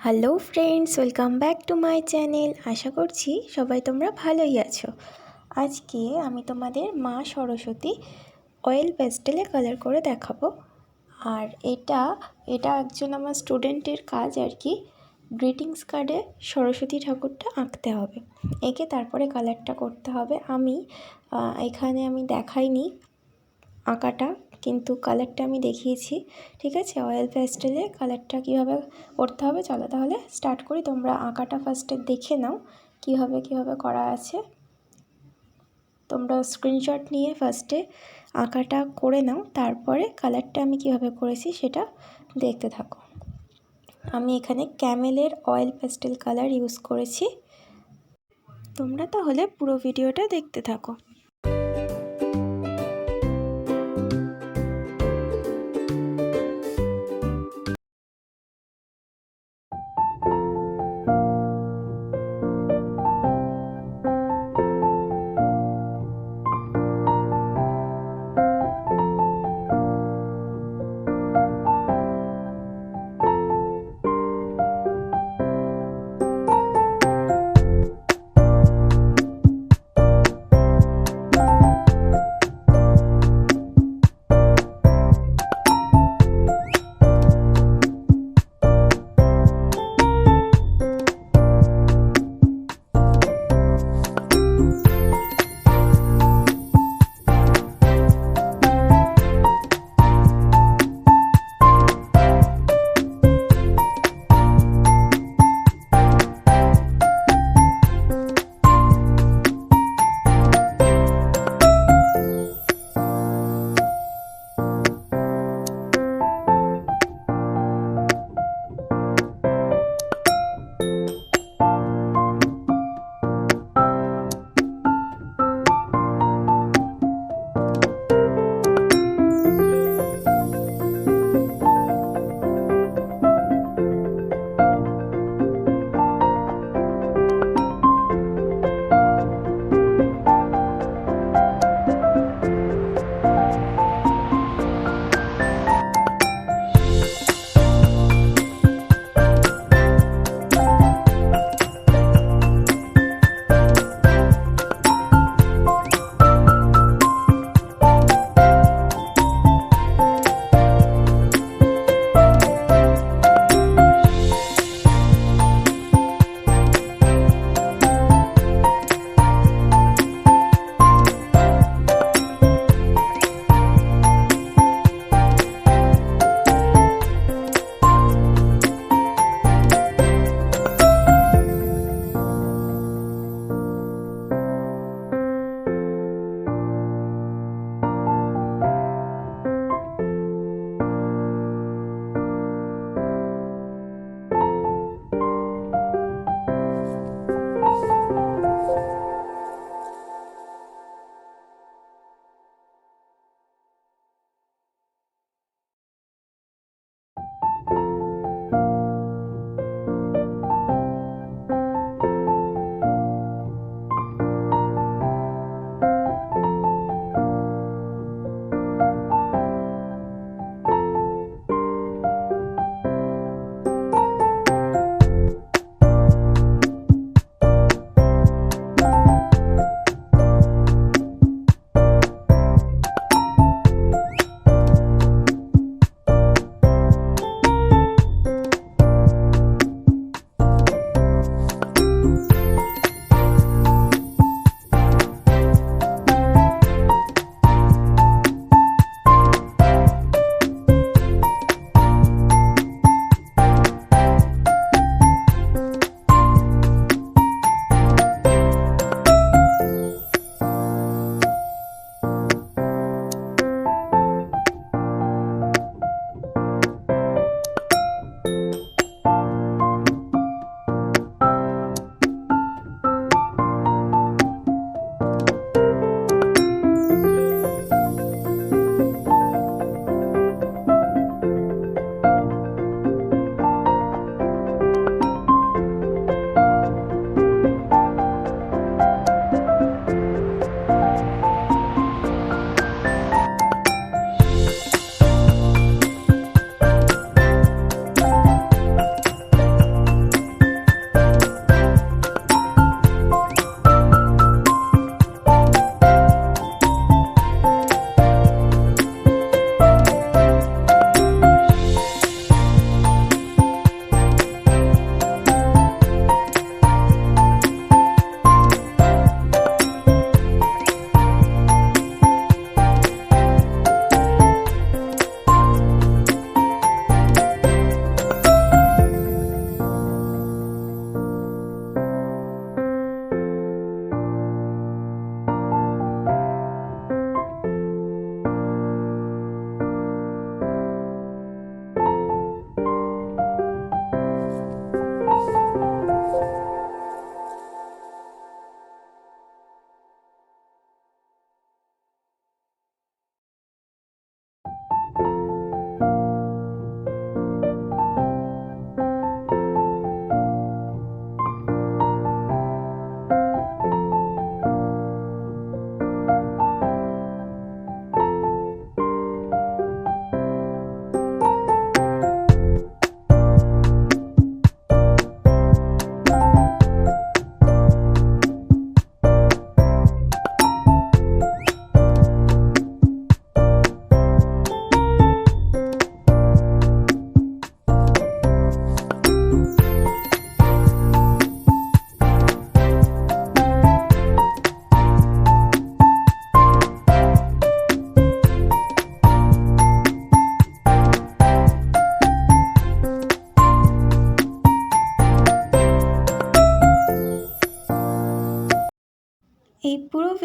Hello friends, welcome back to my channel. আশা করছি সবাই তোমরা ভালোই আছো। আজকে আমি তোমাদের মা সরস্বতী অয়েল প্যাস্টেলে কালার করে দেখাবো। আর এটা একজন আমার স্টুডেন্টের কাজ আর কি। গ্রিটিংস কার্ডে সরস্বতী ঠাকুরটা আঁকতে হবে, এঁকে তারপরে কালারটা করতে হবে। এখানে আমি দেখাইনি আঁকাটা, কিন্তু কালারটা আমি দেখিয়েছি। ঠিক আছে, অয়েল প্যাস্টেলে কালারটা কীভাবে করতে হবে চলো তাহলে স্টার্ট করি। তোমরা আঁকাটা ফার্স্টে দেখে নাও কীভাবে করা আছে। তোমরা স্ক্রিনশট নিয়ে ফার্স্টে আঁকাটা করে নাও, তারপরে কালারটা আমি কীভাবে করেছি সেটা দেখতে থাকো। আমি এখানে ক্যামেলের অয়েল প্যাস্টেল কালার ইউজ করেছি। তোমরা তাহলে পুরো ভিডিওটা দেখতে থাকো।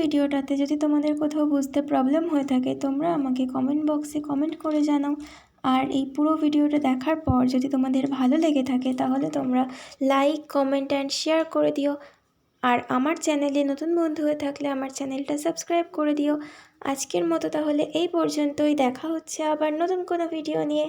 ভিডিওটাতে যদি তোমাদের কোথাও বুঝতে প্রবলেম হয়ে থাকে তোমরা আমাকে কমেন্ট বক্সে কমেন্ট করে জানাও। আর এই পুরো ভিডিওটা দেখার পর যদি তোমাদের ভালো লেগে থাকে তাহলে তোমরা লাইক, কমেন্ট অ্যান্ড শেয়ার করে দিও। আর আমার চ্যানেলে নতুন বন্ধু হয়ে থাকলে আমার চ্যানেলটা সাবস্ক্রাইব করে দিও। আজকের মতো তাহলে এই পর্যন্তই, দেখা হচ্ছে আবার নতুন কোনো ভিডিও নিয়ে।